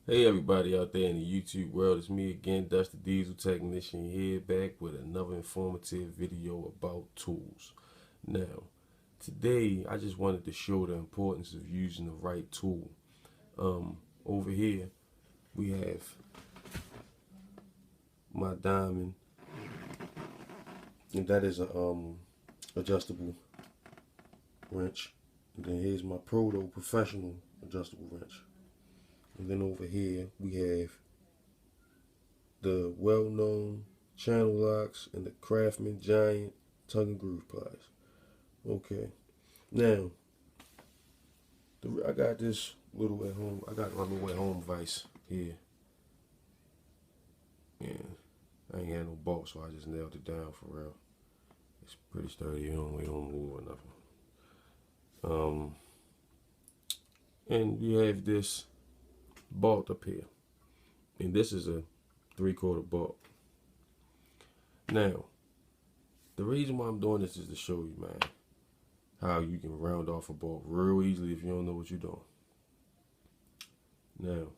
Hey everybody out there in the YouTube world, it's me again, Dusty Diesel Technician here, back with another informative video about tools. Now, today I just wanted to show the importance of using the right tool. Over here we have my diamond, and that is a adjustable wrench. And then here's my Proto Professional adjustable wrench. And then over here we have the well-known channel locks and the Craftsman Giant tongue and groove pliers. Okay, now I got this little at home. I got my little at home vise here, and I ain't had no bolt, so I just nailed it down for real. It's pretty sturdy. It don't move or nothing. And we have this bolt up here, and this is a 3/4 bolt. Now, the reason why I'm doing this is to show you, man, how you can round off a bolt real easily if you don't know what you're doing. Now,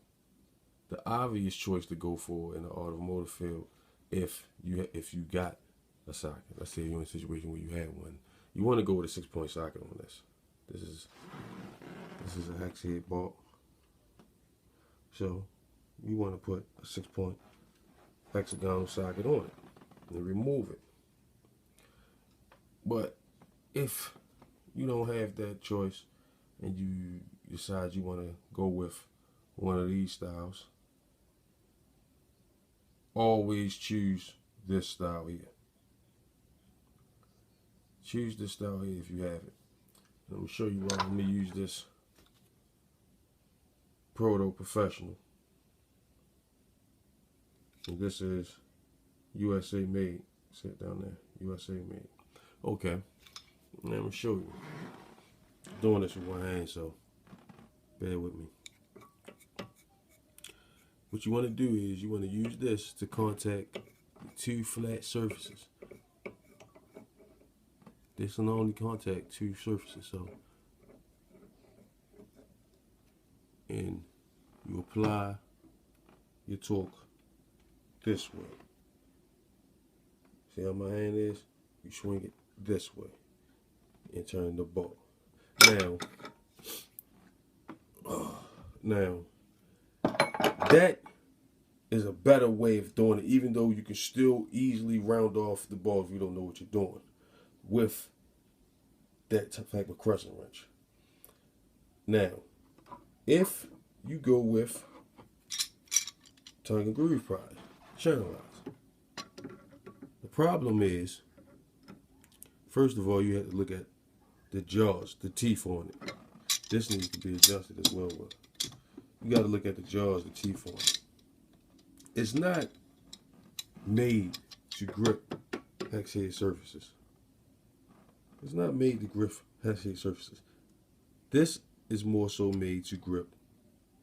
the obvious choice to go for in the automotive field, if you got a socket, let's say you're in a situation where you had one, you want to go with a 6-point socket on this. This is a hex head bolt, so you want to put a 6-point hexagonal socket on it and remove it. But if you don't have that choice and you decide you want to go with one of these styles, always choose this style here. Choose this style here if you have it. Let me show you why. Let me use this Proto Professional. And this is USA made. See it down there, USA made. Okay, let me show you. I'm doing this with one hand, so bear with me. What you want to do is you want to use this to contact the two flat surfaces. This will only contact two surfaces, so, and you apply your torque this way. See how my hand is? You swing it this way and turn the bolt. Now that is a better way of doing it, even though you can still easily round off the ball if you don't know what you're doing with that type of crescent wrench. Now, if you go with tongue and groove pliers, channel locks, the problem is, first of all, you have to look at the jaws, the teeth on it. This needs to be adjusted as well. You got to look at the jaws, the teeth on it. It's not made to grip hex head surfaces. It's not made to grip hex head surfaces. This is more so made to grip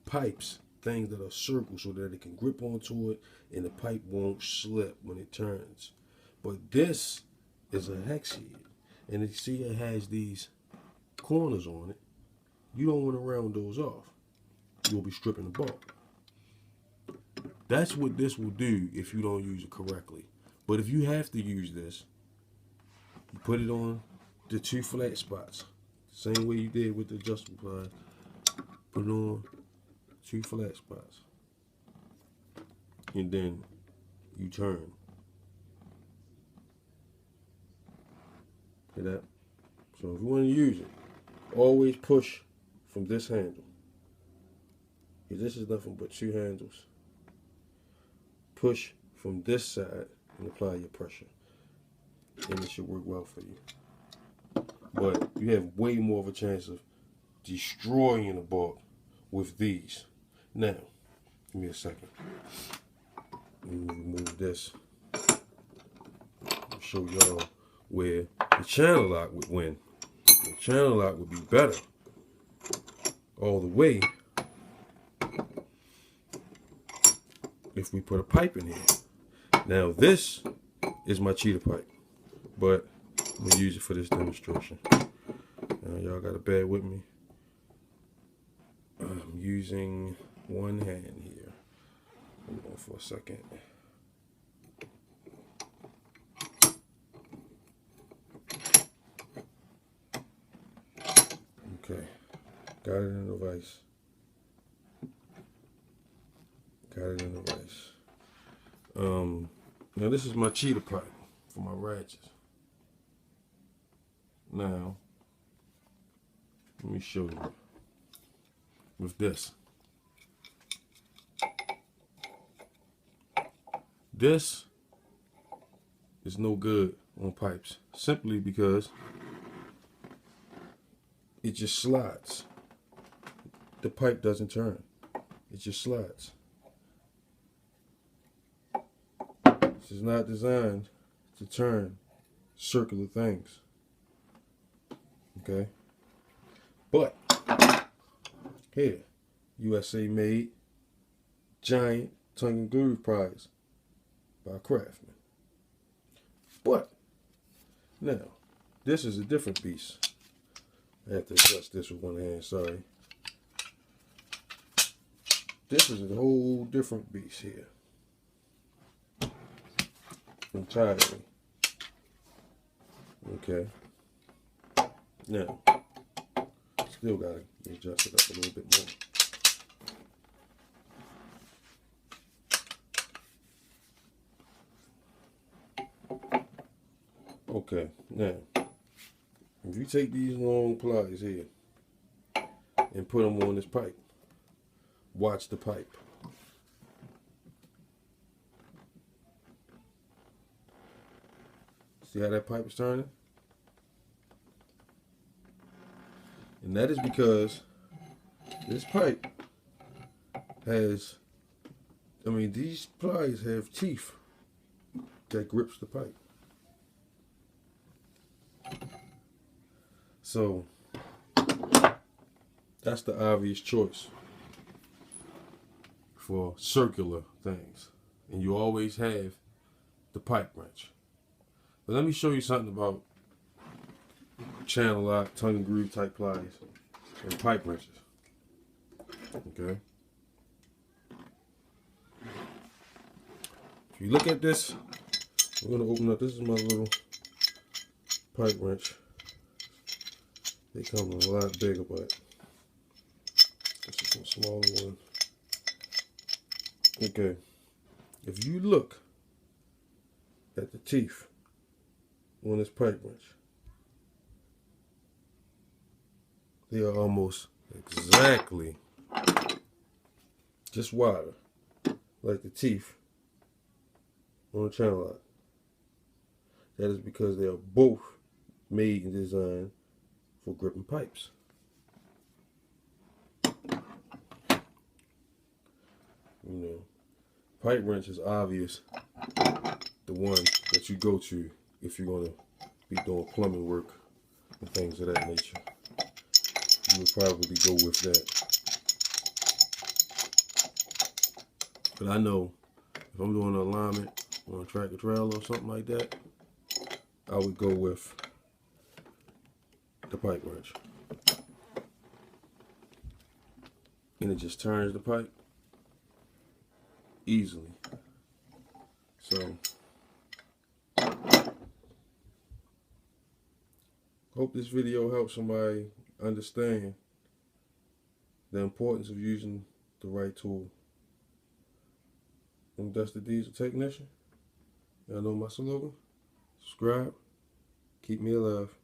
pipes, things that are circles, so that it can grip onto it and the pipe won't slip when it turns. But this is a hex head, and you see it has these corners on it. You don't want to round those off. You'll be stripping the bolt. That's what this will do if you don't use it correctly. But if you have to use this, you put it on the two flat spots, same way you did with the adjustable pliers. Put it on two flat spots, and then you turn. See that? So if you want to use it, always push from this handle. This is nothing but two handles. Push from this side and apply your pressure, and it should work well for you. But you have way more of a chance of destroying the bolt with these. Now, give me a second. Let me remove this. I'll show y'all where the channel lock would win. The channel lock would be better all the way if we put a pipe in here. Now this is my cheater pipe, but I'm gonna use it for this demonstration. Now y'all gotta bear with me. I'm using one hand here. Hold on for a second. Okay, got it in the vise. Got it in the vise. Now this is my cheater pipe for my ratchets. Now, let me show you with this. This is no good on pipes simply because it just slides. The pipe doesn't turn. It just slides. This is not designed to turn circular things. Okay? But here, USA made giant tongue and groove prize by Craftsman. But now, this is a different beast. I have to adjust this with one hand, sorry. This is a whole different beast here. Entirely. Okay. Now, still gotta adjust it up a little bit more. Okay, now, if you take these long pliers here and put them on this pipe, watch the pipe. See how that pipe is turning? And that is because this pipe has, these pliers have teeth that grips the pipe. So, that's the obvious choice for circular things. And you always have the pipe wrench. But let me show you something about channel lock, tongue and groove type pliers, and pipe wrenches. Okay. If you look at this, I'm going to open up. This is my little pipe wrench. They come a lot bigger, but this is a smaller one. Okay. If you look at the teeth on this pipe wrench, they are almost exactly just wider, like the teeth on a channel lock. That is because they are both made and designed for gripping pipes. Pipe wrench is obvious the one that you go to if you're going to be doing plumbing work and things of that nature. You would probably go with that. But I know if I'm doing an alignment on a tractor trailer or something like that, I would go with the pipe wrench. And it just turns the pipe easily. So, hope this video helps somebody understand the importance of using the right tool. I'm Dusty Diesel Technician. Y'all know my slogan. Subscribe. Keep me alive.